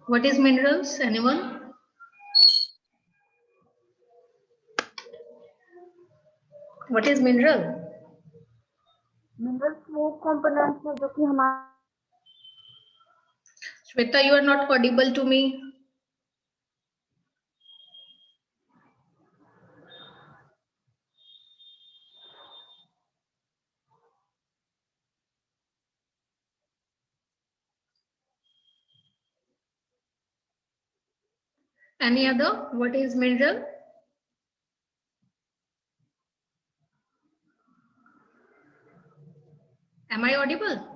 What is minerals? Anyone? What is mineral? Minerals वो components है जो कि हमारे Shweta, you are not audible to me. Any other? What is mineral? Am I audible?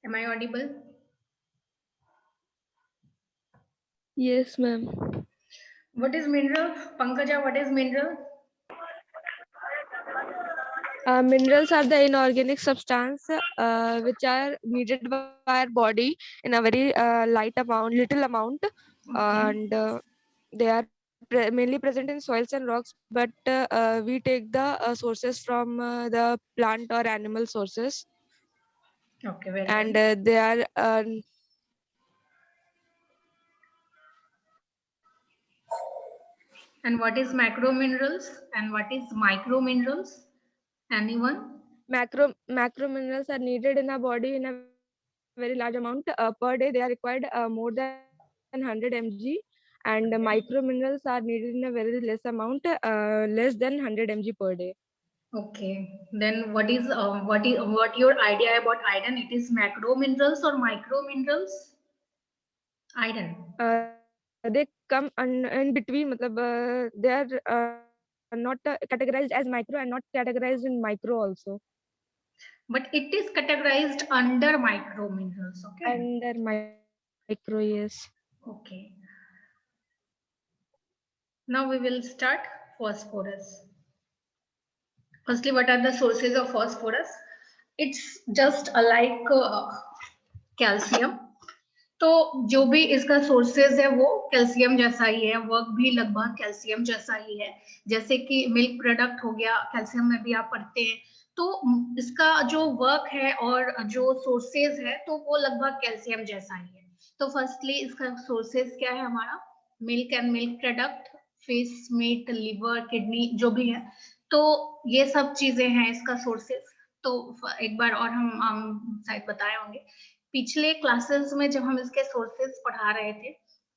Am I audible? Yes, ma'am. What is mineral? Pankaja, what is mineral? Minerals are the inorganic substance which are needed by our body in a very little amount, and they are mainly present in soils and rocks. But we take the sources from the plant or animal sources, Okay, very and good. they are And what is macro minerals? And what is micro minerals? Anyone? macro minerals are needed in our body in a very large amount per day. They are required more than 100 mg, and micro minerals are needed in a very less amount, less than 100 mg per day. Okay. Then what your idea about iron? It is macro minerals or micro minerals? Iron. They come in between, they are not categorized as micro and not categorized in micro also. But it is categorized under micro minerals. Okay. Under micro, yes. Okay. Now we will start phosphorus. Firstly, what are the sources of phosphorus? It's just like calcium. तो जो भी इसका sources है वो calcium जैसा ही है, work भी लगभग कैल्शियम जैसा ही है। जैसे कि मिल्क प्रोडक्ट हो गया, कैल्शियम में भी आप पढ़ते हैं, तो इसका जो वर्क है और जो सोर्सेज है तो वो लगभग कैल्शियम जैसा ही है। तो फर्स्टली इसका सोर्सेज क्या है हमारा? Milk and milk product, fish, meat, liver, kidney, जो भी है, तो ये सब चीजें हैं इसका सोर्सेज। तो एक बार और हम शायद बताए होंगे पिछले क्लासेस में जब हम इसके सोर्सेज पढ़ा रहे थे,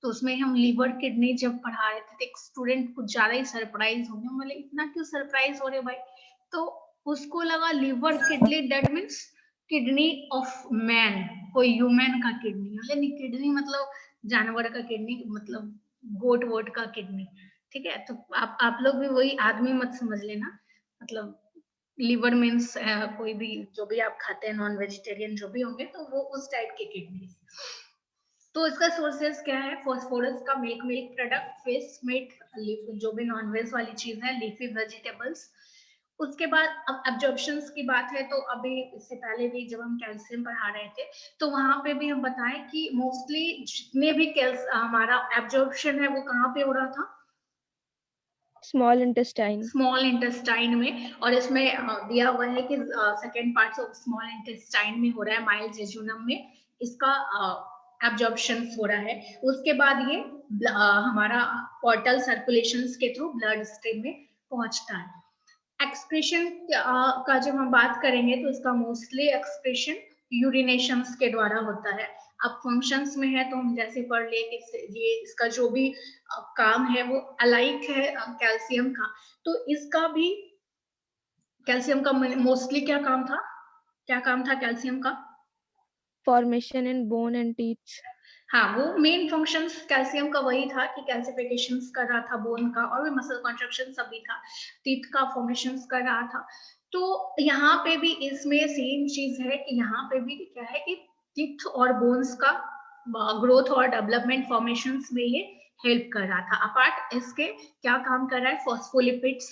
तो उसमें हम लीवर, किडनी जब पढ़ा रहे थे तो एक स्टूडेंट कुछ ज्यादा ही सरप्राइज हो गया, बोले इतना क्यों सरप्राइज हो रहे भाई? तो उसको लगा liver, kidney, that means kidney of man, कोई ह्यूमन का किडनी, बोले नहीं किडनी मतलब जानवर का किडनी, मतलब गोट वोट का किडनी। ठीक है, तो आप लोग भी वही आदमी मत समझ लेना, मतलब लिवर मीन्स कोई भी जो भी आप खाते हैं, नॉन वेजिटेरियन जो भी होंगे, तो वो उस टाइप के किडनी। तो इसका सोर्सेस क्या है फॉस्फोरस का? Milk, milk product, fish, meat, जो भी नॉन वेज वाली चीज है, लीफी वेजिटेबल्स। उसके बाद अब एब्जॉर्प्शंस की बात है, तो अभी इससे पहले भी जब हम कैल्शियम पढ़ा रहे थे तो वहां पे भी हम बताएं कि मोस्टली जितने भी हमारा एब्जॉर्प्शन है वो कहाँ पे हो रहा था? Small intestine. स्मॉल इंटेस्टाइन में, और इसमें दिया हुआ है कि second part of small intestine में हो रहा है, माइल जेजुनम में इसका एब्जॉर्प्शन हो रहा है। उसके बाद ये हमारा पोर्टल सर्कुलेशन के थ्रू ब्लड स्ट्रीम में पहुंचता है। एक्सक्रीशन का जब हम बात करेंगे तो इसका मोस्टली एक्सक्रीशन यूरिनेशंस के द्वारा होता है। अब फंक्शंस में है तो हम जैसे पढ़ ले कि ये इसका जो भी काम है वो अलाइक है कैल्शियम का, तो इसका भी कैल्शियम का मोस्टली क्या काम था? क्या काम था कैल्शियम का? Formation in bone and teeth. हाँ, वो मेन फंक्शंस कैल्शियम का वही था कि कैल्सिफिकेशंस कर रहा था बोन का, और भी मसल कंस्ट्रक्शन सभी था, टीथ का फॉर्मेशंस कर रहा था। तो यहाँ पे भी इसमें सेम चीज है कि यहाँ पे भी क्या है कि टीथ और बोन्स का ग्रोथ और डेवलपमेंट फॉर्मेशंस में ये हेल्प कर रहा था। अपार्ट इसके क्या काम कर रहा है? फॉस्फोलिपिड्स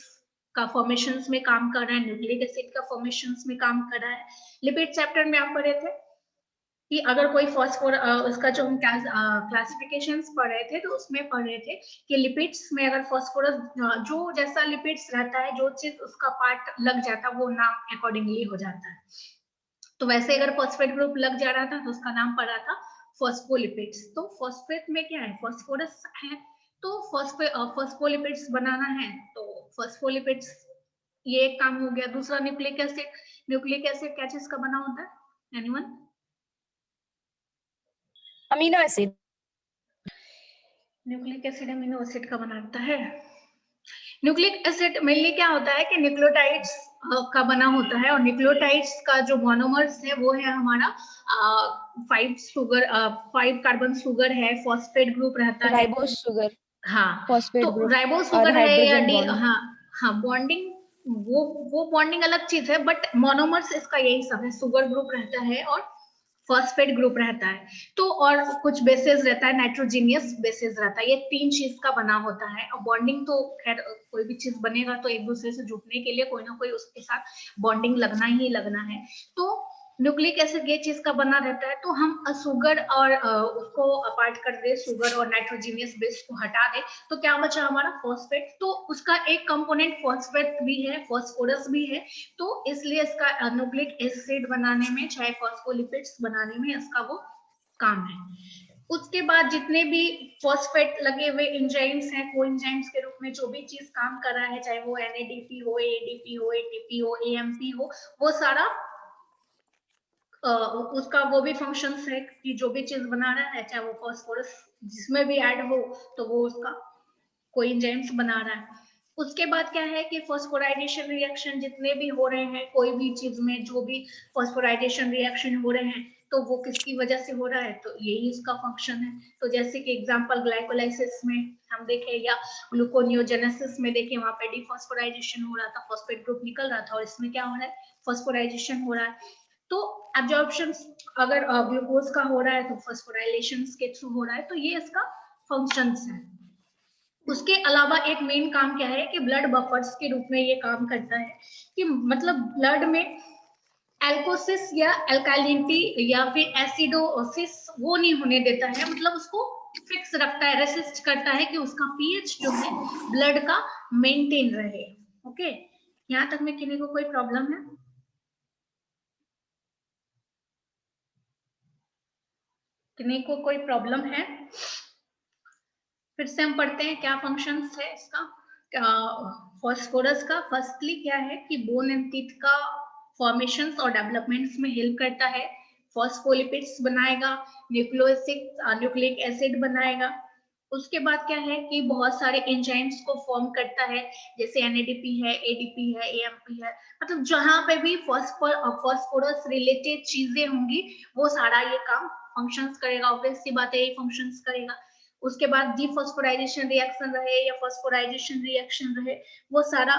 का फॉर्मेशंस में काम कर रहा है, न्यूक्लिक एसिड का फॉर्मेशंस में काम कर रहा है। लिपिड चैप्टर में आप पढ़े थे, कि अगर कोई फॉस्फोर उसका जो हम क्लासिफिकेशंस पढ़ रहे थे तो उसमें पढ़ रहे थे कि लिपिड्स में अगर फॉस्फोरस जो जैसा लिपिड्स रहता है, जो चीज उसका पार्ट लग जाता है वो नाम अकॉर्डिंगली हो जाता है। तो वैसे अगर फॉस्फेट ग्रुप लग जा रहा था तो उसका नाम पड़ा था फॉस्फोलिपिड्स। तो फॉस्फेट में क्या है, फॉस्फोरस है, तो फॉस्फोलिपिड्स बनाना है तो फॉस्फोलिपिड्स, ये एक काम हो गया। दूसरा न्यूक्लिक एसिड। न्यूक्लिक एसिड क्या चीज का बना होता है, anyone? Amino acid. Nucleic acid amino acid का बनाता है। न्यूक्लिक एसिड मेनली क्या होता है कि न्यूक्लियोटाइड्स का बना होता है, और न्यूक्लियोटाइड्स का जो मोनोमर्स है वो है हमारा 5 कार्बन शुगर है, फॉस्फेट ग्रुप रहता है। राइबोस शुगर, हाँ, फॉस्फेट तो ग्रुप राइबोस और शुगर है या हाइड्रोजन डी, बॉन्ड। हाँ हाँ, बॉन्डिंग वो बॉन्डिंग अलग चीज है, बट मोनोमर्स इसका यही सब है, शुगर ग्रुप रहता है और फॉस्फेट ग्रुप रहता है। तो और कुछ बेसेस रहता है, नाइट्रोजीनियस बेसेस रहता है, ये 3 चीज का बना होता है। और बॉन्डिंग तो खैर कोई भी चीज बनेगा तो एक दूसरे से जुड़ने के लिए कोई ना कोई उसके साथ बॉन्डिंग लगना ही लगना है। तो न्यूक्लिक एसिड ये चीज का बना रहता है। तो हम शुगर और उसको अपार्ट कर दे, शुगर और नाइट्रोजीनियस बेस को हटा दे, तो क्या बचा हमारा फॉस्फेट। तो उसका एक कंपोनेंट फॉस्फेट भी है, फॉस्फोरस भी है। तो इसलिए इसका न्यूक्लिक एसिड बनाने में, चाहे फॉस्फोलिपिड्स बनाने में इसका वो काम है। उसके बाद जितने भी फॉस्फेट लगे हुए एंजाइम्स हैं, कोएंजाइम्स के रूप में जो भी चीज काम कर रहा है, चाहे वो NADP हो, ADP हो, ATP हो, AMP हो, वो सारा उसका वो भी फंक्शंस है कि जो भी चीज बना रहा है, चाहे वो फॉस्फोरस जिसमें भी ऐड हो तो वो उसका कोई एंजाइम्स बना रहा है। उसके बाद क्या है कि फॉस्फोराइलेशन रिएक्शन जितने भी हो रहे हैं, कोई भी चीज में जो भी फॉस्फोराइलेशन रिएक्शन हो रहे हैं, तो वो किसकी वजह से हो रहा है, तो यही इसका फंक्शन है। तो जैसे कि एग्जांपल ग्लाइकोलाइसिस में हम देखें या ग्लूकोनियोजेनेसिस में देखें, वहां पे डिफॉस्फोराइलेशन हो रहा था, फॉस्फेट ग्रुप निकल रहा था, और इसमें क्या हो रहा है, फॉस्फोराइलेशन हो रहा है। तो एब्जॉर्प्शन अगर ग्लूकोज का हो रहा है तो फॉस्फोराइलेशन के थ्रू हो रहा है। तो ये इसका फंक्शंस है। उसके अलावा एक मेन काम क्या है कि ब्लड बफर्स के रूप में ये काम करता है, कि मतलब ब्लड में एल्कोसिस या एल्कालिनिटी या फिर एसिडोसिस वो नहीं होने देता है, मतलब उसको फिक्स रखता है, रेसिस्ट करता है कि उसका पीएच जो है ब्लड का मेंटेन रहे। ओके, यहाँ तक में किसी को कोई प्रॉब्लम है? किसी को कोई प्रॉब्लम है? फिर से हम पढ़ते हैं क्या फंक्शंस है इसका फॉस्फोरस का। फर्स्टली क्या है कि बोन एंड टीथ का फॉर्मेशंस और डेवलपमेंट्स में हेल्प करता है, फॉस्फोलिपिड्स बनाएगा, न्यूक्लिक एसिड बनाएगा। उसके बाद क्या है कि बहुत सारे एंजाइम्स को फॉर्म करता है, जैसे NADP है, ADP है, AMP है, मतलब जहां पे भी फॉस्फोरस रिलेटेड चीजें होंगी वो सारा ये काम फंक्शंस करेगा। ऑब्वियस सी बात है, ये फंक्शंस करेगा। उसके बाद डिफॉस्फोराइलेशन रिएक्शन रहे या फॉस्फोराइलेशन रिएक्शन रहे, वो सारा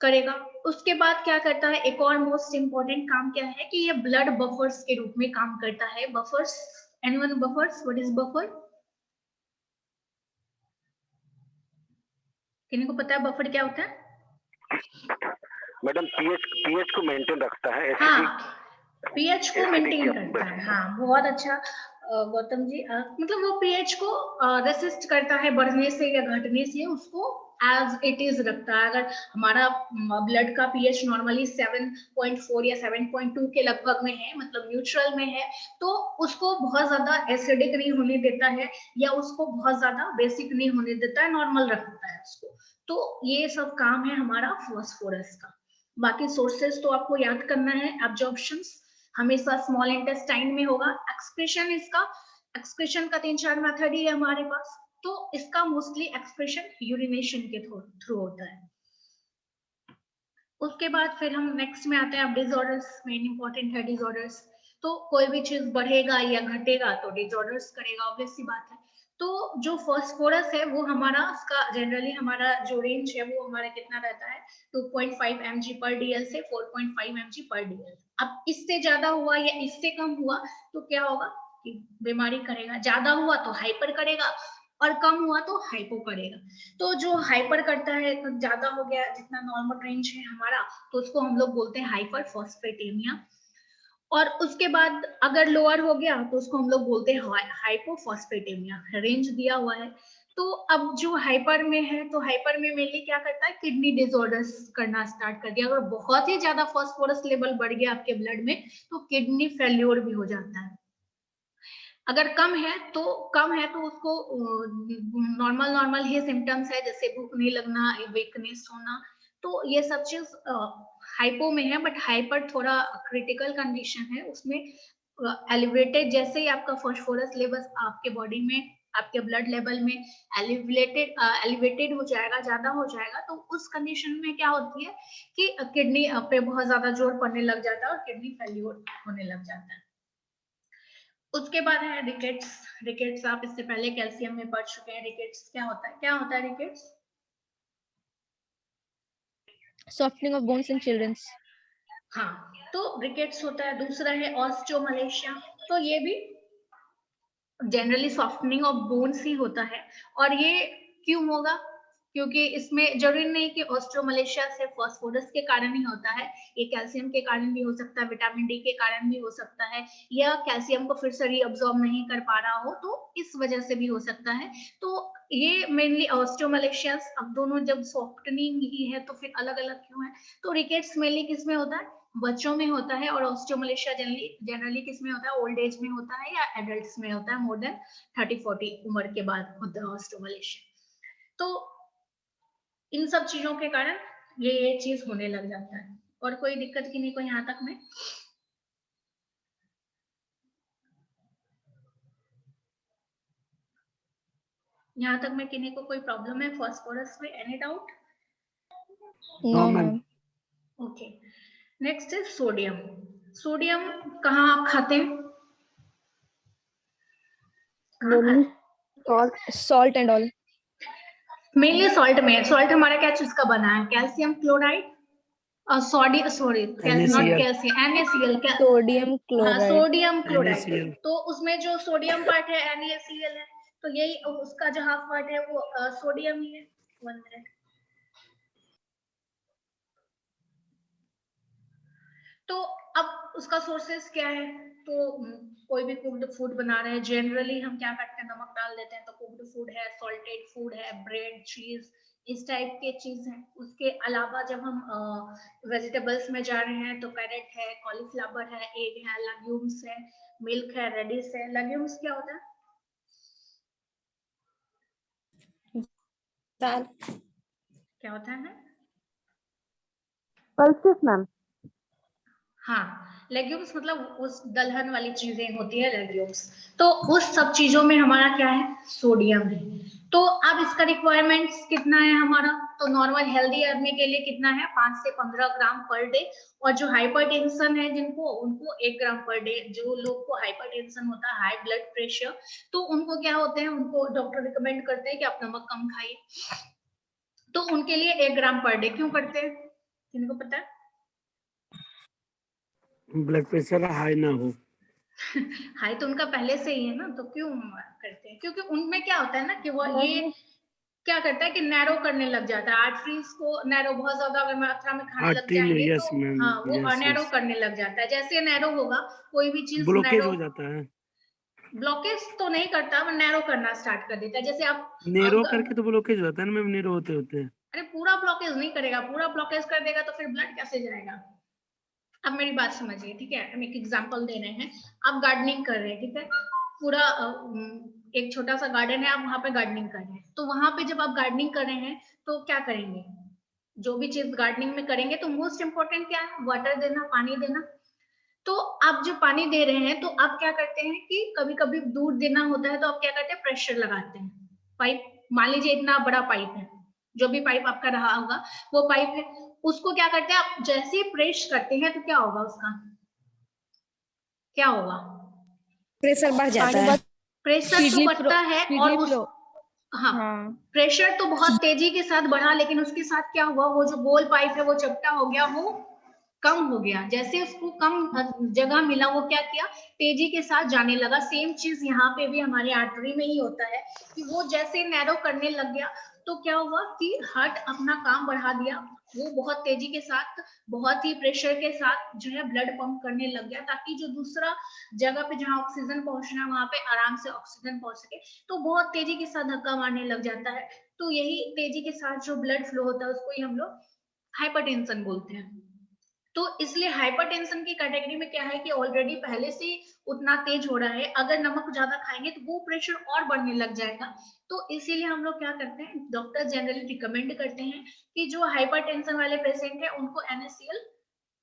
करेगा। उसके बाद क्या करता है, एक और मोस्ट इंपॉर्टेंट काम क्या है कि ये ब्लड बफर्स के रूप में काम करता है। Buffers, anyone buffers, what is buffer? किसी को पता है बफर क्या होता है? मैडम पीएच को मेंटेन रखता है, हाँ, पीएच को मेंटेन करता है। हाँ, बहुत अच्छा गौतम जी, मतलब वो पीएच को रेसिस्ट करता है बढ़ने से या घटने से, उसको एज इट इज रखता है। अगर हमारा ब्लड का पीएच नॉर्मली 7.4 या 7.2 के लगभग में है, मतलब न्यूट्रल में है, तो उसको बहुत ज्यादा एसिडिक नहीं होने देता है या उसको बहुत ज्यादा बेसिक नहीं होने देता है, नॉर्मल रखता है उसको। तो ये सब काम है हमारा फॉस्फोरस का। बाकी सोर्सेस तो आपको याद करना है। एब्जॉर्प्शंस हमेशा स्मॉल इंटेस्टाइन में होगा। एक्सक्रीशन, इसका एक्सक्रीशन का 3-4 मेथड ही है हमारे पास। तो इसका मोस्टली एक्सप्रेशन यूरिनेशन के थ्रू होता है। उसके बाद फिर हम नेक्स्ट में आते हैं, अब डिसऑर्डर्स मेन इंपॉर्टेंट है। डिसऑर्डर्स तो कोई भी चीज बढ़ेगा या घटेगा तो डिसऑर्डर्स करेगा, ऑब्वियस सी बात है। तो जो फॉस्फोरस है वो हमारा, इसका जनरली हमारा जो रेंज है वो हमारा कितना रहता है, 2.5 mg/dl से 4.5 mg/dl। अब इससे ज्यादा हुआ या इससे कम हुआ तो क्या होगा कि बीमारी करेगा। ज्यादा हुआ तो हाइपर करेगा और कम हुआ तो हाइपो करेगा। तो जो हाइपर करता है, तो ज्यादा हो गया जितना नॉर्मल रेंज है हमारा, तो उसको हम लोग बोलते हैं हाइपर फॉस्फेटेमिया। और उसके बाद अगर लोअर हो गया तो उसको हम लोग बोलते हैं हाइपोफॉस्फेटेमिया, रेंज दिया हुआ है। तो अब जो हाइपर में है, तो हाइपर में मेनली क्या करता है, किडनी डिसऑर्डर्स करना स्टार्ट कर दिया। अगर बहुत ही ज्यादा फास्फोरस लेवल बढ़ गया आपके ब्लड में तो किडनी फेल्योर भी हो जाता है। अगर कम है तो उसको नॉर्मल नॉर्मल ही सिम्टम्स है, जैसे भूख नहीं लगना, वीकनेस होना, तो ये सब चीज हाइपो में है। बट हाइपर थोड़ा क्रिटिकल कंडीशन है, उसमें एलिवेटेड, जैसे ही आपका फास्फोरस लेवल आपके बॉडी में, आपके ब्लड लेवल में एलिवेटेड हो जाएगा, ज्यादा हो जाएगा, तो उस कंडीशन में क्या होती है कि किडनी पे बहुत ज्यादा जोर पड़ने लग जाता है और किडनी फेल्योर होने लग जाता है। उसके बाद है रिकेट्स। रिकेट्स आप इससे पहले कैल्शियम में पढ़ चुके हैं। रिकेट्स क्या होता है, rickets? Softening of bones in children's. हाँ, तो रिकेट्स होता है। दूसरा है ऑस्टियोमलेशिया, तो ये भी जनरली सॉफ्टनिंग ऑफ बोन्स ही होता है। और ये क्यों होगा, क्योंकि इसमें जरूरी नहीं कि ऑस्टियोमलेशिया से फास्फोरस के कारण ही होता है, ये कैल्शियम के कारण भी हो सकता है, विटामिन डी के कारण भी हो सकता है, या कैल्शियम को फिर से रीअब्सॉर्ब नहीं कर पा रहा हो तो इस वजह से भी हो सकता है। तो ये मेनली ऑस्टियोमलेशिया, अब दोनों जब सॉफ्टनिंग ही है तो फिर अलग अलग क्यों है? तो रिकेट्स मेनली किसमें होता है, बच्चों में होता है, और ऑस्टियोमलेशिया जनरली किसमें होता है, ओल्ड एज में होता है या एडल्ट्स में होता है, मोर देन 30-40 उम्र के बाद होता है ऑस्टियोमलेशिया। तो इन सब चीजों के कारण ये चीज होने लग जाता है। और कोई दिक्कत की नहीं को यहाँ तक में? यहाँ तक में किन्हीं को कोई प्रॉब्लम है फास्फोरस में? Any doubt? No, ma'am. ma'am. Okay, next है सोडियम। सोडियम कहाँ आप खाते हैं? कहाँ मेनली खाते? Salt and all. Mainly salt में। सॉल्ट हमारा क्या चीज का बना है? कैल्शियम क्लोराइड और sorry not NaCl. Calcium, NaCl। Sodium हाँ, chloride. Sodium chloride. NaCl. तो उसमें जो सोडियम पार्ट है NaCl है, तो यही उसका जो हाफ पार्ट है वो सोडियम ही है। 1 मिनट। तो अब उसका सोर्सेस क्या है? तो कोई भी कुक्ड फूड बना रहे हैं, जनरली हम क्या करते हैं, नमक डाल देते हैं, तो कुक्ड फूड है, सॉल्टेड फूड है, ब्रेड, चीज, इस टाइप के चीज है। उसके अलावा जब हम वेजिटेबल्स में जा रहे हैं तो कैरेट है, कॉलीफ्लावर है, एग है, लेग्यूम्स है, मिल्क है, रेडिश है। लेग्यूम्स क्या होता है? Dal. क्या होता है? Pulses ma'am. हाँ, लेग्यूम्स मतलब उस दलहन वाली चीजें होती है लेग्यूम्स। तो उस सब चीजों में हमारा क्या है, सोडियम है। तो अब इसका रिक्वायरमेंट्स कितना है हमारा? तो नॉर्मल हेल्दी आदमी के लिए कितना है, 5 से 15 ग्राम पर डे। और जो हाइपरटेंशन है जिनको, उनको 1 ग्राम पर डे। जो लोग को हाइपरटेंशन होता है, हाई ब्लड प्रेशर, तो उनको क्या होते हैं, उनको डॉक्टर रिकमेंड करते हैं कि आप नमक कम खाइए। तो उनके लिए 1 ग्राम पर डे क्यों करते हैं, किनको पता है? ब्लड प्रेशर हाई ना हो। हाई तो उनका पहले से ही है ना, तो क्यों करते हैं? क्योंकि उनमें क्या होता है ना कि वो ये क्या करता है कि नैरो करने लग जाता है आर्टरीज को। नैरो बहुत ज्यादा अगर मात्रा में खाने लग आर्टरी में, जाएंगे यस तो मैम, हाँ, वो यस नैरो यस, करने लग जाता है। जैसे नैरो होगा कोई भी चीज, ब्लॉकेज नैरो हो जाता है। ब्लॉकेज तो नहीं करता, वो नैरो करना स्टार्ट कर देता है। जैसे आप नेरो करके तो ब्लॉकेज होता है ना मैम, नेरो होते होते। अरे पूरा ब्लॉकेज नहीं करेगा, पूरा ब्लॉकेज कर देगा तो फिर ब्लड कैसे जाएगा? अब मेरी बात समझिए, ठीक है? हम एक एग्जांपल दे रहे हैं। आप गार्डनिंग कर रहे हैं, ठीक है? पूरा एक छोटा सा गार्डन है, आप वहां पे गार्डनिंग कर रहे हैं। तो वहां पे जब आप गार्डनिंग कर रहे हैं तो क्या करेंगे? जो भी चीज गार्डनिंग में करेंगे तो मोस्ट इंपोर्टेंट क्या है, वाटर देना, पानी देना। तो आप जो पानी दे रहे हैं तो आप क्या करते हैं कि कभी कभी दूध देना होता है तो आप क्या करते हैं, प्रेशर लगाते हैं। पाइप, मान लीजिए इतना बड़ा पाइप है, जो भी पाइप आपका रहा होगा वो पाइप है, उसको क्या करते हैं आप, जैसे ही प्रेस करते हैं तो क्या होगा, उसका क्या होगा? प्रेशर बढ़ जाता पानी है। बहुत प्रेशर तो स्पीडली बढ़ता है और स्पीडली उस फ्लो। हाँ, हाँ, प्रेशर तो बहुत तेजी के साथ बढ़ा, लेकिन उसके साथ क्या हुआ, वो जो गोल पाइप है वो चपटा हो गया, वो कम हो गया। जैसे उसको कम जगह मिला, वो क्या किया, तेजी के साथ जाने लगा। सेम चीज यहाँ पे भी हमारे आर्टरी में ही होता है कि वो जैसे नैरो करने लग गया तो क्या हुआ कि हार्ट अपना काम बढ़ा दिया, वो बहुत तेजी के साथ, बहुत ही प्रेशर के साथ जो है ब्लड पंप करने लग गया, ताकि जो दूसरा जगह पे जहाँ ऑक्सीजन पहुंचना है वहां पे आराम से ऑक्सीजन पहुंच सके। तो बहुत तेजी के साथ धक्का मारने लग जाता है। तो यही तेजी के साथ जो ब्लड फ्लो होता है उसको ही हम लोग हाइपरटेंशन बोलते हैं। तो इसलिए हाइपरटेंशन की कैटेगरी में क्या है कि ऑलरेडी पहले से उतना तेज हो रहा है, अगर नमक ज्यादा खाएंगे तो वो प्रेशर और बढ़ने लग जाएगा। तो इसीलिए हम लोग क्या करते हैं, डॉक्टर जनरली रिकमेंड करते हैं कि जो हाइपरटेंशन वाले पेशेंट है उनको NaCl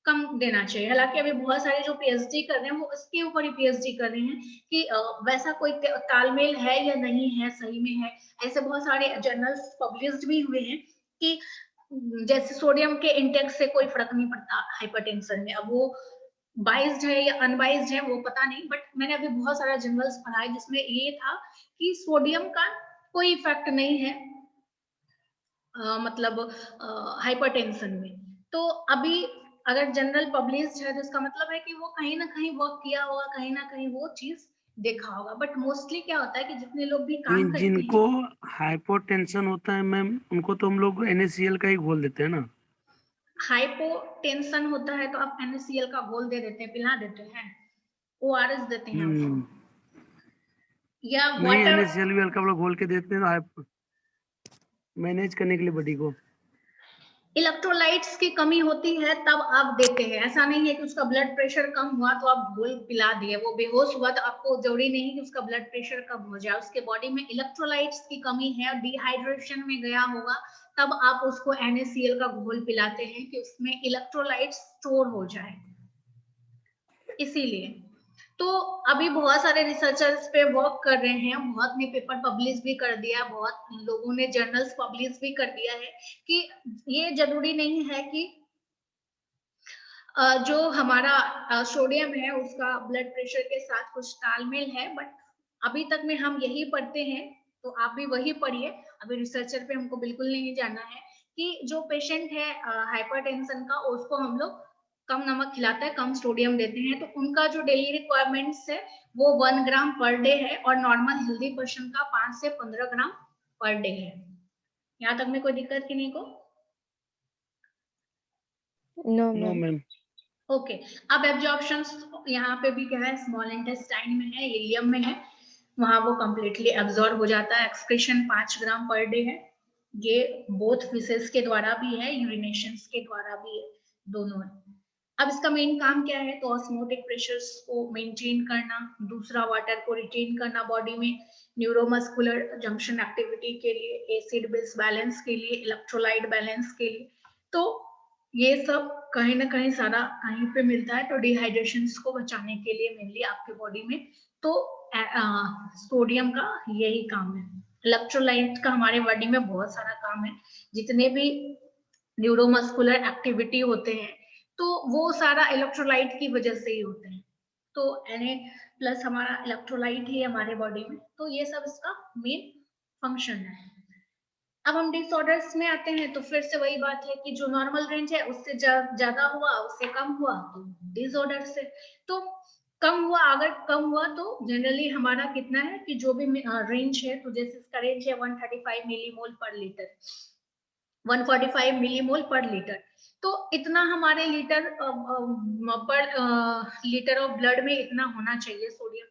कम देना चाहिए। हालांकि अभी बहुत सारे जो पीएचडी कर रहे हैं वो इसके ऊपर ही पीएचडी कर रहे हैं कि वैसा कोई तालमेल है या नहीं है, सही में है। ऐसे बहुत सारे जर्नल्स पब्लिश्ड भी हुए हैं कि जैसे सोडियम के इंटेक से कोई फर्क नहीं पड़ता हाइपरटेंशन में। अब वो बाइज्ड है या अनबाइज्ड है वो पता नहीं, बट मैंने अभी बहुत सारा जर्नल्स पढ़ा है जिसमें ये था कि सोडियम का कोई इफेक्ट नहीं है मतलब हाइपरटेंशन में। तो अभी अगर जनरल पब्लिश्ड है तो इसका मतलब है कि वो कहीं ना कहीं वर्क किया होगा, कहीं ना कहीं वो चीज देखा होगा। बट मोस्टली क्या होता है कि जितने लोग भी काम करते जिनको हैं, हाइपोटेंशन होता है मैम, उनको तो हम लोग NaCl का ही घोल देते हैं ना। हाइपोटेंशन होता है तो आप NaCl का घोल दे देते हैं, पिला देते हैं, ORS देते हैं आप, या नहीं, वाटर। NaCl भी हल्का हम लोग घोल के देते हैं मैनेज करने के लिए बॉडी को। इलेक्ट्रोलाइट्स की कमी होती है तब आप देते हैं। ऐसा नहीं है कि उसका ब्लड प्रेशर कम हुआ तो आप घोल पिला दिए, वो बेहोश हुआ तो आपको जरूरी नहीं कि उसका ब्लड प्रेशर कम हो जाए। उसके बॉडी में इलेक्ट्रोलाइट्स की कमी है, डिहाइड्रेशन में गया होगा, तब आप उसको NaCl का घोल पिलाते हैं कि उसमें इलेक्ट्रोलाइट्स स्टोर हो जाए। इसीलिए तो अभी बहुत सारे रिसर्चर्स पे वर्क कर रहे हैं, बहुत ने पेपर पब्लिश भी कर दिया, बहुत लोगों ने जर्नल्स पब्लिश भी कर दिया है कि ये जरूरी नहीं है कि जो हमारा सोडियम है उसका ब्लड प्रेशर के साथ कुछ तालमेल है। बट अभी तक में हम यही पढ़ते हैं, तो आप भी वही पढ़िए। अभी रिसर्चर पे हमको बिल्कुल नहीं जाना है कि जो पेशेंट है हाइपरटेंशन का, उसको हम लोग कम नमक खिलाते हैं, कम सोडियम देते हैं, तो उनका जो डेली रिक्वायरमेंट्स है वो 1 ग्राम पर डे है, और नॉर्मल हेल्दी पर्सन का 5 से 15 ग्राम पर डे है। यहाँ तक में कोई दिक्कत की नहीं को? No, no ma'am. Ma'am. Okay. अब एब्जॉर्प्शन यहाँ पे भी क्या है, स्मॉल इंटेस्टाइन में है, इलियम में है, वहां वो कंप्लीटली एब्जॉर्ब हो जाता है। एक्सक्रीशन 5 ग्राम पर डे है। ये बोथ फिसेस के द्वारा भी है, यूरिनेशंस के द्वारा भी है, दोनों है। अब इसका मेन काम क्या है, तो ऑस्मोटिक प्रेशर्स को मेंटेन करना, दूसरा वाटर को रिटेन करना बॉडी में, न्यूरोमस्कुलर जंक्शन एक्टिविटी के लिए, एसिड बेस बैलेंस के लिए, इलेक्ट्रोलाइट बैलेंस के लिए। तो ये सब कहीं ना कहीं सारा कहीं पे मिलता है। तो डिहाइड्रेशन को बचाने के लिए मेनली आपके बॉडी में तो सोडियम का यही काम है। इलेक्ट्रोलाइट का हमारे बॉडी में बहुत सारा काम है। जितने भी न्यूरोमस्कुलर एक्टिविटी होते हैं तो वो सारा इलेक्ट्रोलाइट की वजह से ही होते हैं। तो Na+ हमारा इलेक्ट्रोलाइट ही हमारे बॉडी में, तो ये सब इसका मेन फंक्शन है। अब हम डिसऑर्डर्स में आते हैं, तो फिर से वही बात है कि जो नॉर्मल रेंज है उससे ज्यादा हुआ, उससे कम हुआ तो डिसऑर्डर से। तो कम हुआ, अगर कम हुआ तो जनरली हमारा कितना है कि जो भी रेंज है, तो जैसे इसका रेंज है 135 मिलीमोल पर लीटर, 145 मिलीमोल पर लीटर। तो इतना हमारे लीटर पर लीटर ऑफ ब्लड में इतना होना चाहिए, सोडियम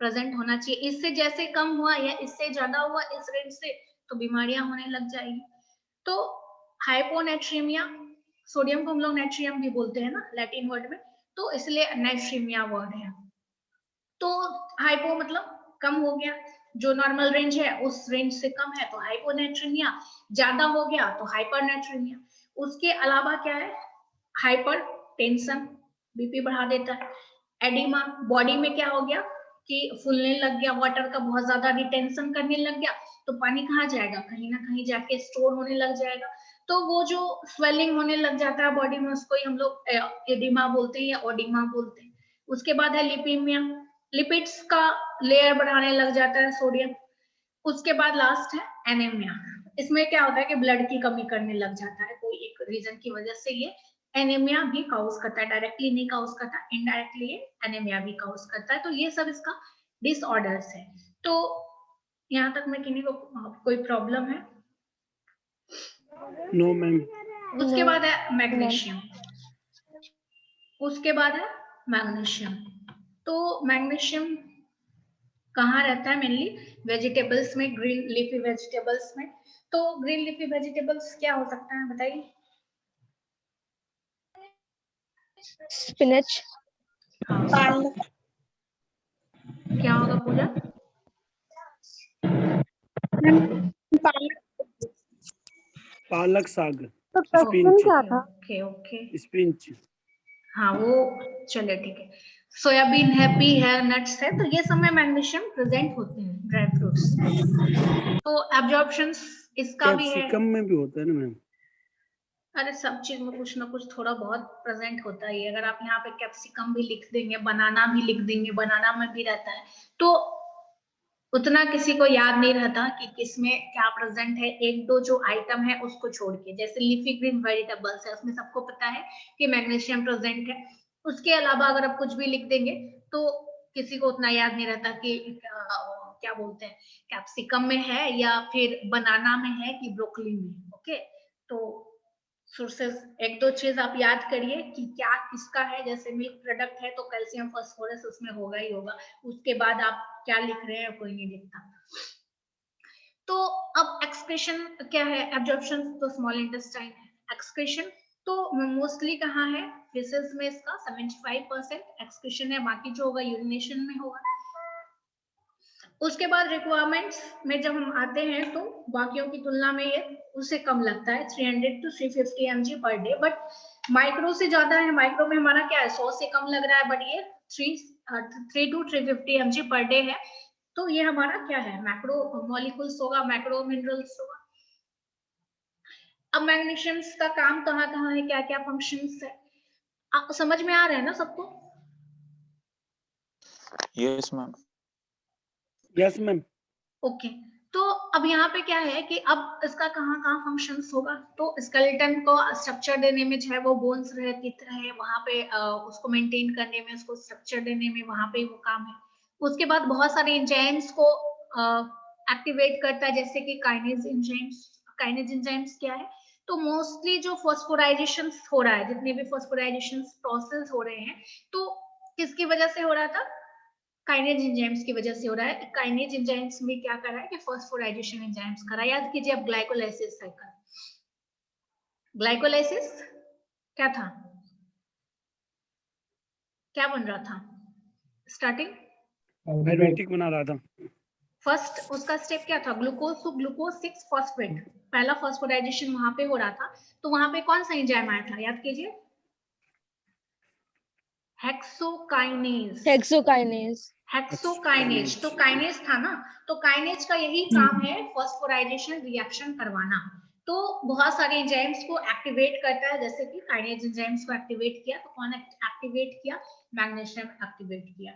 प्रेजेंट होना चाहिए। इससे जैसे कम हुआ या इससे ज्यादा हुआ इस रेंज से, तो बीमारियां होने लग जाएगी। तो हाइपोनेट्रीमिया, सोडियम को हम लोग नेट्रियम भी बोलते हैं ना लैटिन वर्ड में, तो इसलिए नेट्रीमिया वर्ड है। तो हाइपो मतलब कम हो गया, जो नॉर्मल रेंज है उस रेंज से कम है तो हाइपोनेट्रीमिया, ज्यादा हो गया तो हाइपरनेट्रीमिया। उसके अलावा क्या है, हाइपर टेंशन, बीपी बढ़ा देता है। एडिमा, बॉडी में क्या हो गया कि फूलने लग गया, वाटर का बहुत ज्यादा रिटेंशन करने लग गया, तो पानी कहाँ जाएगा, कहीं ना कहीं जाके स्टोर होने लग जाएगा। तो वो जो स्वेलिंग होने लग जाता है बॉडी में, उसको ही हम लोग एडिमा बोलते हैं या ओडिमा बोलते हैं। उसके बाद है लिपीमिया, लिपिड्स का लेयर बढ़ाने लग जाता है सोडियम। उसके बाद लास्ट है एनीमिया। इसमें क्या होता है कि ब्लड की कमी करने लग जाता है, कोई एक रीजन की वजह से ये एनीमिया भी काउज करता है। डायरेक्टली नहीं काउज करता, इनडायरेक्टली ये एनीमिया भी काउज करता है। तो ये सब इसका डिसऑर्डर्स है। तो यहाँ तक में किन्हीं को कोई प्रॉब्लम है? No ma'am. उसके बाद है मैग्नीशियम। उसके बाद है मैग्नीशियम। तो मैग्नीशियम कहाँ रहता है? मेनली वेजिटेबल्स में, ग्रीन लीफी वेजिटेबल्स में। तो ग्रीन लीफी वेजिटेबल्स क्या हो सकता है बताइए? स्पिनच, हाँ, क्या होगा पूजा? पालक साग, तो क्वेश्चन स्पिंच, क्या था? Okay okay, spinach. हाँ वो चलिए ठीक है। सोयाबीन है, पी है, नट्स है, तो ये सब में मैग्नीशियम प्रेजेंट होते हैं, ड्राई फ्रूट्स। तो एब्जॉर्प्शन इसका भी है। कैप्सिकम में भी होता है ना मैम? अरे सब चीज में कुछ ना कुछ थोड़ा बहुत प्रेजेंट होता ही है। अगर आप यहाँ पे कैप्सिकम भी लिख देंगे, बनाना भी लिख देंगे, बनाना में भी रहता है, तो उतना किसी को याद नहीं रहता कि किसमें क्या प्रेजेंट है। एक दो जो आइटम है उसको छोड़ के, जैसे लीफी ग्रीन वेजिटेबल्स है, उसमें सबको पता है कि मैग्नीशियम प्रेजेंट है। उसके अलावा अगर आप कुछ भी लिख देंगे तो किसी को उतना याद नहीं रहता कि क्या बोलते हैं, कैप्सिकम में है या फिर बनाना में है कि ब्रोकली में। ओके, तो सोर्सेस एक दो चीज आप याद करिए कि क्या किसका है। जैसे मिल्क प्रोडक्ट है तो कैल्शियम फास्फोरस उसमें होगा ही होगा। उसके बाद आप क्या लिख रहे हैं कोई नहीं लिखता। तो अब एक्सक्रीशन क्या है? एब्जॉर्प्शन तो स्मॉल इंटेस्टाइन है। एक्सक्रीशन तो मोस्टली कहाँ है? फिशेस में इसका 75% एक्सक्रीशन है, बाकी जो होगा यूरिनेशन में होगा। उसके बाद रिक्वायरमेंट्स में जब हम आते हैं तो बाकियों की तुलना में ये उससे कम लगता है, 300 to 350 mg per day. But micro से ज्यादा है। माइक्रो में हमारा क्या है, 100 से कम लग रहा है, बट ये 3 to 350 mg पर डे है। तो ये हमारा क्या है, मैक्रो मॉलिक्यूल्स होगा, मैक्रो मिनरल्स होगा। अब मैग्नीशियम्स का काम कहाँ कहाँ है, क्या क्या फंक्शंस है, आप समझ में आ रहा है ना सबको? Yes ma'am. Yes ma'am. Okay, तो अब यहाँ पे क्या है कि अब इसका कहाँ कहाँ फंक्शंस होगा। तो स्केलेटन को स्ट्रक्चर देने में, चाहे वो बोन्स रहे, टीथ रहे, वहां पे उसको मेंटेन करने में, उसको स्ट्रक्चर देने में, वहां पे वो काम है। उसके बाद बहुत सारे एंजाइम्स को एक्टिवेट करता है, जैसे कि काइनेज एंजाइम्स। काइनेज एंजाइम्स क्या है? तो मोस्टली जो फॉस्फोराइजेशन हो रहा है, जितने भी फॉस्फोराइजेशन प्रोसेस हो रहे हैं, तो किसकी वजह से हो रहा था? काइनेज एंजाइम्स की वजह से हो रहा है। काइनेज एंजाइम्स में क्या कर रहा है कि फॉस्फोराइजेशन एंजाइम्स कर रहा है। याद कीजिए अब ग्लाइकोलाइसिस साइकिल। ग्लाइकोलाइसिस क्या था, क्या बन रहा था स्टार्टिंग? पायरुवेटिक बना रहा था। फर्स्ट उसका स्टेप क्या था? ग्लूकोज टू ग्लूकोज 6 फॉस्फेट, पहला फॉस्फोराइजेशन वहां पे हो रहा था। तो वहां पे कौन सा एंजाइम आया था, याद कीजिए? हेक्सोकाइनेज। हेक्सोकाइनेज। हेक्सोकाइनेज, तो काइनेज था ना, तो काइनेज का यही काम है, फॉस्फोराइजेशन रिएक्शन करवाना। तो बहुत सारे एंजाइम्स को एक्टिवेट करता है, जैसे कि काइनेज एंजाइम्स को एक्टिवेट किया, तो कौन एक्टिवेट किया? मैग्नीशियम एक्टिवेट किया।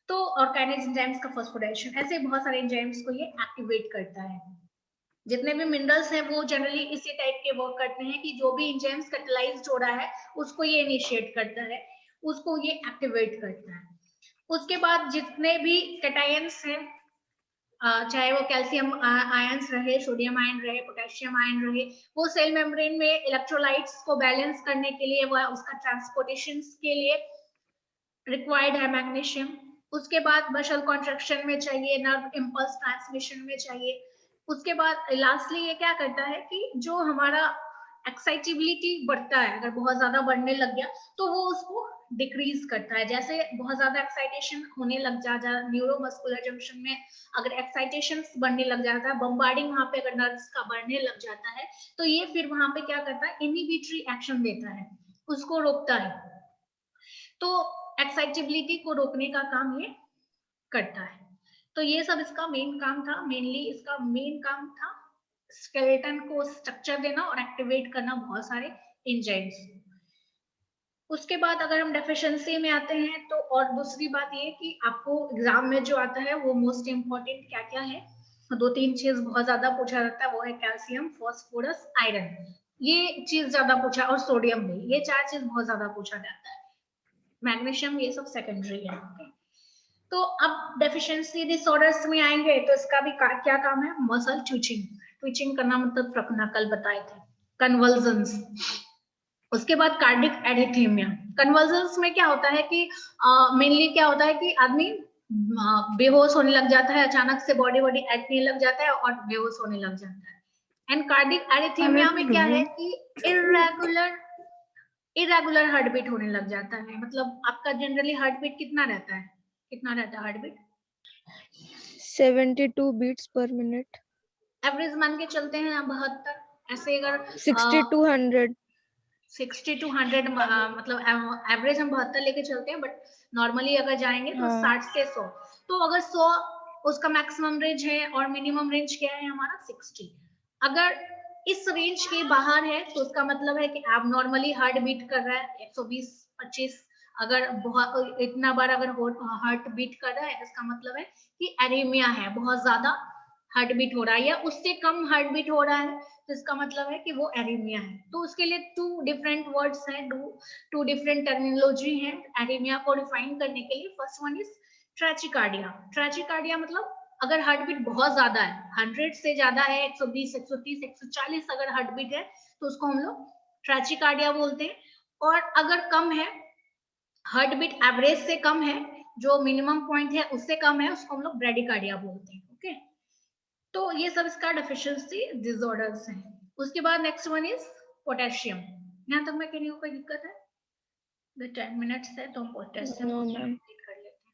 तो और काइनेज एंजाइम्स का फॉस्फोराइजेशन, ऐसे बहुत सारे एंजाइम्स को ये एक्टिवेट करता है। जितने भी मिनरल्स हैं वो जनरली इसी टाइप के वर्क करते हैं कि जो भी एंजाइम्स कैटलाइज्ड हो रहा है उसको ये इनिशिएट करता है, उसको ये एक्टिवेट करता है। उसके बाद जितने भी कैटायंस हैं, चाहे वो कैल्शियम आयंस रहे, सोडियम आयन रहे, पोटेशियम आयन रहे, वो सेल मेम्ब्रेन में इलेक्ट्रोलाइट्स को बैलेंस करने के लिए, वह उसका ट्रांसपोर्टेशन के लिए रिक्वायर्ड है मैग्नीशियम। उसके बाद मसल कॉन्ट्रैक्शन में चाहिए, नर्व इम्पल्स ट्रांसमिशन में चाहिए। उसके बाद लास्टली ये क्या करता है कि जो हमारा एक्साइटेबिलिटी बढ़ता है, अगर बहुत ज्यादा बढ़ने लग गया तो वो उसको डिक्रीज करता है। जैसे बहुत ज्यादा एक्साइटेशन होने लग जाता है न्यूरोमस्कुलर जंक्शन में, अगर एक्साइटेशन बढ़ने लग जाता है, बम्बार्डिंग वहां पे अगर नर्व्स का बढ़ने लग जाता है, तो ये फिर वहां पे क्या करता है, इनहिबिटरी एक्शन देता है, उसको रोकता है। तो एक्साइटेबिलिटी को रोकने का काम ये करता है। तो ये सब इसका मेन काम था। मेनली इसका मेन काम था स्केलेटन को स्ट्रक्चर देना और एक्टिवेट करना बहुत सारे एंजाइम्स। उसके बाद अगर हम डेफिशिएंसी में आते हैं तो, और दूसरी बात ये कि आपको एग्जाम में जो आता है वो मोस्ट इम्पोर्टेंट क्या क्या है, दो तीन चीज बहुत ज्यादा पूछा जाता है, वो है कैल्शियम, फास्फोरस, आयरन। ये चीज ज्यादा पूछा, और सोडियम भी, ये चार चीज बहुत ज्यादा पूछा जाता है। मैग्नीशियम ये सब सेकेंडरी है। तो अब डेफिशिएंसी डिसऑर्डर्स में आएंगे तो इसका भी क्या काम है? Muscle twitching. ट्विचिंग करना मतलब रखना, कल बताए थे। कन्वल्जन्स। उसके बाद कार्डिक एरिथमिया। कन्वल्जन्स में क्या होता है कि मेनली क्या होता है कि आदमी बेहोश होने लग जाता है, अचानक से बॉडी एक्टने लग जाता है और बेहोश होने लग जाता है। एंड कार्डिक एरिथमिया में क्या है कि इरेगुलर हार्ट बीट होने लग जाता है। मतलब आपका जनरली हार्ट बीट कितना रहता है heart beat? 72 beats per minute. Average मान के चलते हैं 72। ऐसे अगर 60 to 100. 60 to 100 मतलब एवरेज हम 72 लेके चलते हैं, बट नॉर्मली अगर जाएंगे तो हाँ। 60 से 100। तो अगर 100 उसका मैक्सिमम रेंज है और मिनिमम रेंज क्या है हमारा 60। अगर इस रेंज के बाहर है तो उसका मतलब है कि आप नॉर्मली हार्ट बीट कर रहा है 120-25। अगर बहुत इतना बार अगर हार्ट बीट कर रहा है इसका मतलब है कि एरीमिया है, बहुत ज्यादा हार्ट बीट हो रहा है, या उससे कम हार्ट बीट हो रहा है तो इसका मतलब है कि वो एरीमिया है। तो उसके लिए 2 डिफरेंट वर्ड्स हैं, 2 डिफरेंट टर्मिनोलॉजी है एरीमिया को डिफाइन करने के लिए। First one is tachycardia. Tachycardia मतलब अगर हार्ट बीट बहुत ज्यादा है, 100 से ज्यादा है, 120, 130, 140 अगर हार्ट बीट है तो उसको हम लोग ट्रैचिकार्डिया बोलते हैं। और अगर कम है, हार्ट बीट एवरेज से कम है, जो मिनिमम पॉइंट है उससे कम है, उसको हम लोग ब्रेडिकार्डिया बोलते हैं। ओके, तो ये सब इसका डेफिशिएंसी डिसऑर्डर्स हैं। उसके बाद नेक्स्ट वन इज पोटेशियम। यहाँ तक में कहने को कोई दिक्कत है? 10 मिनट्स है तो पोटेशियम No, को ma'am. कंप्लीट कर लेते हैं।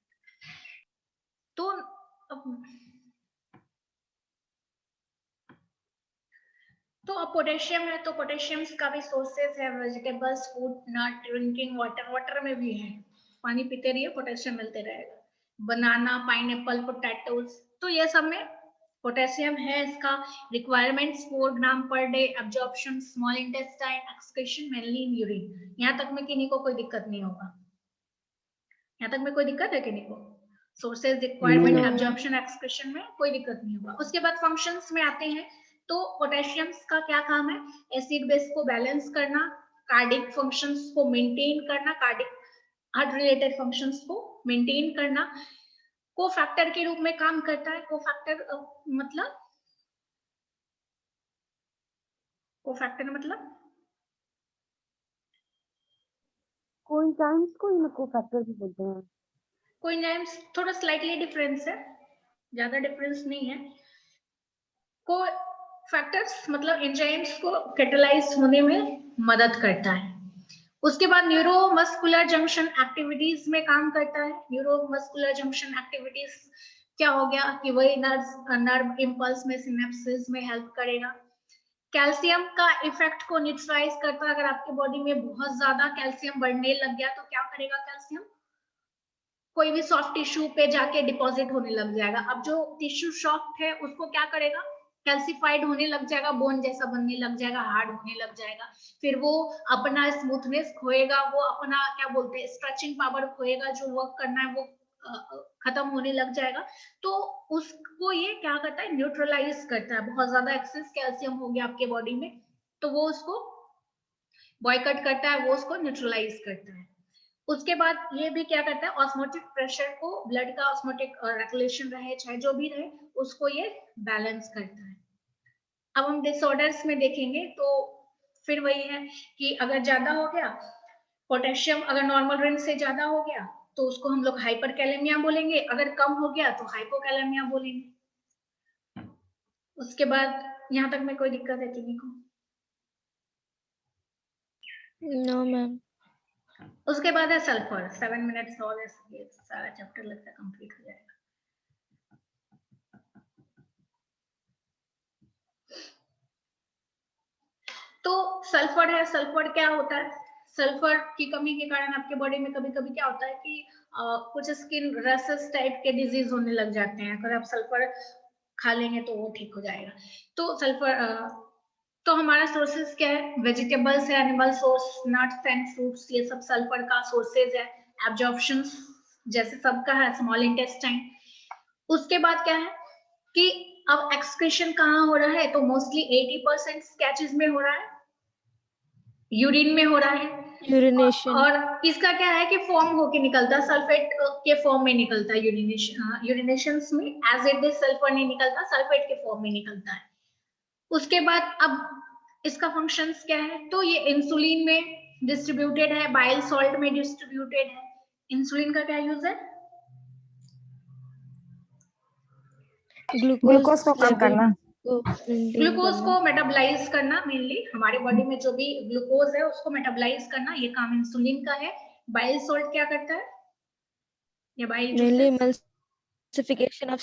तो अब पोटेशियम है तो पोटेशियम का भी सोर्सेस है, वेजिटेबल्स, फूड, नट, ड्रिंकिंग वाटर, वाटर में भी है, पानी पीते रहिए पोटेशियम मिलते रहेगा। बनाना, पाइनएप्पल, पोटैटोज, तो ये सब में पोटेशियम है। इसका requirements 4 gram per day, absorption small intestine, excretion mainly in urine. यहाँ तक में किन्हीं को कोई दिक्कत नहीं होगा? यहाँ तक में कोई दिक्कत है किन्हीं को? Sources, requirement, No, absorption, excretion में कोई दिक्कत नहीं होगा। उसके बाद फंक्शंस में आते हैं तो पोटेशियम का क्या काम है? एसिड बेस को बैलेंस करना, कार्डिक फंक्शंस को मेंटेन करना, कार्डिक हार्ट रिलेटेड फंक्शंस को मेंटेन करना, कोफैक्टर के रूप में काम करता है। कोफैक्टर मतलब कोएंजाइम्स को इनको फैक्टर भी बोलते हैं। कोएंजाइम्स थोड़ा स्लाइटली डिफरेंस है, ज्यादा डिफरेंस नहीं है। को फैक्टर्स मतलब एंजाइम्स को कैटालाइज होने में मदद करता है। उसके बाद न्यूरोमस्कुलर जंक्शन एक्टिविटीज में काम करता है। न्यूरोमस्कुलर जंक्शन एक्टिविटीज क्या हो गया कि वही नर्व इंपल्स में, सिनेप्सिस में हेल्प करेगा। कैल्शियम का इफेक्ट को न्यूट्रलाइज करता है। अगर आपके बॉडी में बहुत ज्यादा कैल्शियम बढ़ने लग गया तो क्या करेगा कैल्शियम? कोई भी सॉफ्ट टिश्यू पे जाके डिपॉजिट होने लग जाएगा। अब जो टिश्यू सॉफ्ट है उसको क्या करेगा? कैल्सिफाइड होने लग जाएगा, बोन जैसा बनने लग जाएगा, हार्ड होने लग जाएगा। फिर वो अपना स्मूथनेस खोएगा, वो अपना क्या बोलते हैं स्ट्रेचिंग पावर खोएगा, जो वर्क करना है वो खत्म होने लग जाएगा। तो उसको ये क्या करता है? न्यूट्रलाइज करता है। बहुत ज्यादा एक्सेस कैल्शियम हो गया आपके बॉडी में तो वो उसको बॉयकट करता है, वो उसको न्यूट्रलाइज करता है। उसके बाद ये भी क्या करता है? ऑस्मोटिक प्रेशर को, ब्लड का ऑस्मोटिक रेगुलेशन रहे चाहे जो भी रहे, उसको ये बैलेंस करता है। अब हम डिसऑर्डर्स में देखेंगे तो फिर वही है कि अगर ज्यादा हो गया पोटेशियम, अगर नॉर्मल रेंज से ज्यादा हो गया तो उसको हम लोग हाइपरकैलेमिया बोलेंगे, अगर कम हो गया तो हाइपोकैलेमिया बोलेंगे। उसके बाद यहाँ तक में कोई दिक्कत है किसी को? no, ma'am. उसके बाद है सल्फर। 7 मिनट्स और ये सारा चैप्टर लगता है कंप्लीट हो जाएगा। तो सल्फर है। सल्फर क्या होता है? सल्फर की कमी के कारण आपके बॉडी में कभी कभी क्या होता है कि कुछ स्किन रैशेस टाइप के डिजीज होने लग जाते हैं। अगर आप सल्फर खा लेंगे तो वो ठीक हो जाएगा। तो सल्फर तो हमारा सोर्सेज क्या है? वेजिटेबल्स है, animal source, nuts and fruits, ये सब सल्फर का सोर्सेज है। एब्जॉर्प्शन जैसे सबका है, स्मॉल इंटेस्टाइन। उसके बाद क्या है कि अब एक्सक्रीशन कहाँ हो रहा है? तो मोस्टली 80% क्या चीज में हो रहा है? यूरिन में हो रहा है। Urination. और इसका क्या है कि फॉर्म होके निकलता है, सल्फेट के फॉर्म में निकलता है यूरिनेशन में। एज इट इज सल्फर नहीं निकलता, सल्फेट के फॉर्म में निकलता है। उसके बाद अब इसका फंक्शंस क्या है? तो ये इंसुलिन में डिस्ट्रीब्यूटेड है, बाइल सॉल्ट में डिस्ट्रीब्यूटेड है। इंसुलिन का क्या यूज है? ग्लूकोज को कम करना। ग्लूकोज को मेटाबोलाइज करना, मेनली हमारे बॉडी में जो भी ग्लूकोज है उसको मेटाबोलाइज करना, ये काम इंसुलिन का है। बाइल सॉल्ट क्या करता है? ये bile Mainly juices, emulsification of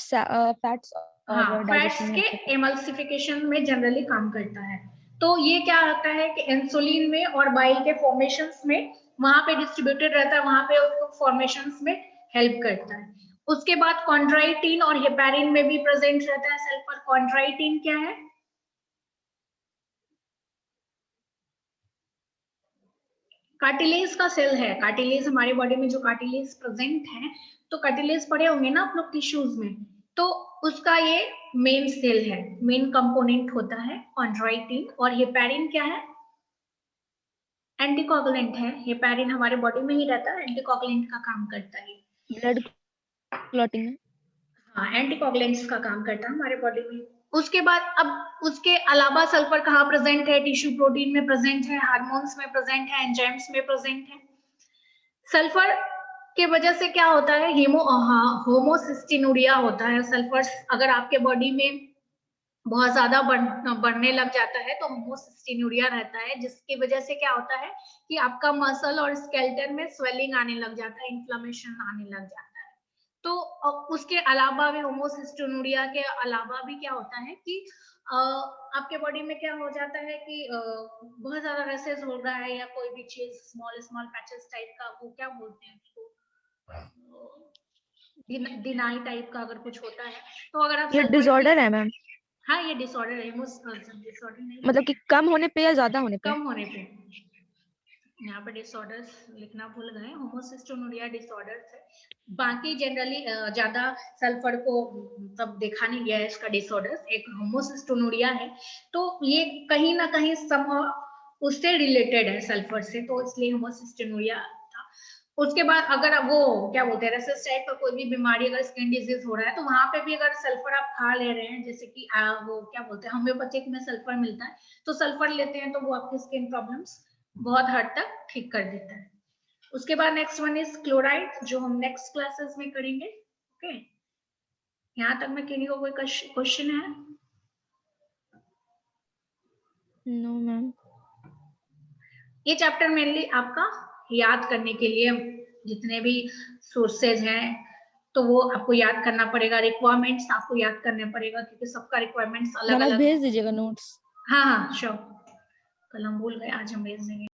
fats हाँ, और फैट्स digestion के में help करता एमल्सिफिकेशन में जनरली काम करता है। तो ये क्या होता है कि इंसुलिन में और बाइल के फॉर्मेशंस में वहां पे डिस्ट्रीब्यूटेड रहता है, वहां पे उसको फॉर्मेशंस में हेल्प करता है। उसके बाद कॉन्ड्राइटिन और हेपेरिन में भी प्रेजेंट रहता है सल्फर। कॉन्ड्राइटिन क्या है? कार्टिलेज का सेल है। कार्टिलेज हमारे बॉडी में जो कार्टिलेज प्रेजेंट है, तो कार्टिलेज पड़े होंगे ना आप लोग टिश्यूज में, तो उसका ये मेन सेल है, मेन कंपोनेंट होता है कॉन्ड्राइटिन। और हेपेरिन क्या है? एंटीकोगुलेंट है। हेपेरिन हमारे बॉडी में ही रहता है, एंटीकोगुलेंट का काम करता है। blood clotting में। हाँ, एंटीकोगुलेंट्स का काम करता है हमारे बॉडी में। उसके बाद अब उसके अलावा सल्फर कहाँ प्रेजेंट है? टिश्यू प्रोटीन में प्रेजेंट है, हार्मोन्स में प्रेजेंट है, एंजाइम्स में प्रेजेंट है। सल्फर के वजह से क्या होता है? होमोसिस्टिनुरिया होता है। सल्फर अगर आपके बॉडी में बहुत ज्यादा बढ़ने लग जाता है तो होमोसिस्टिनुरिया रहता है, जिसकी वजह से क्या होता है कि आपका मसल और स्केलेटन में स्वेलिंग आने लग जाता है, इन्फ्लेमेशन आने लग जाता है। तो उसके अलावा भी, होमोसिस्टिनुरिया के अलावा भी क्या होता है कि आपके बॉडी में क्या हो जाता है कि बहुत ज्यादा रैशेस हो रहा है या कोई भी चीज स्मॉल स्मॉल पैचेस टाइप का, वो क्या बोलते हैं उसको, दिनाई टाइप का अगर कुछ होता है, तो अगर आप ये सल्फर डिसऑर्डर है मैम, हाँ, ये डिसऑर्डर है। डिसऑर्डर नहीं, मतलब कि कम होने पे या ज्यादा होने पे? कम होने पे। यहाँ पे डिसऑर्डर्स लिखना भूल गए, होमोसिस्टोनुरिया डिसऑर्डर्स है। बाकी जनरली ज्यादा सल्फर को तब देखा नहीं गया है इसका डिसऑर्डर्स। एक होमोसिस्टोनुरिया है, तो ये कहीं ना कहीं उससे रिलेटेड है सल्फर से, तो इसलिए होमोसिस्टोनुरिया था। उसके बाद अगर वो क्या बोलते हैं, रेसिस टाइप का कोई भी बीमारी, अगर स्किन डिजीज हो रहा है, तो वहां पे भी अगर सल्फर आप खा ले रहे हैं, जैसे कि वो क्या बोलते हैं, होम्योपैथिक में सल्फर मिलता है, तो सल्फर लेते हैं तो वो आपकी स्किन प्रॉब्लम्स बहुत हद तक ठीक कर देता है। उसके बाद नेक्स्ट वन इज क्लोराइड, जो हम नेक्स्ट क्लासेस में करेंगे। ओके, यहाँ तक में किसी को कोई क्वेश्चन है? No ma'am. ये चैप्टर मेनली आपका याद करने के लिए, जितने भी सोर्सेज हैं तो वो आपको याद करना पड़ेगा, रिक्वायरमेंट्स आपको याद करने पड़ेगा, क्योंकि सबका रिक्वायरमेंट्स अलग मैम अलग। भेज दीजिएगा नोट्स। हाँ हाँ श्योर, कल हम भूल गए, आज हम भेज देंगे।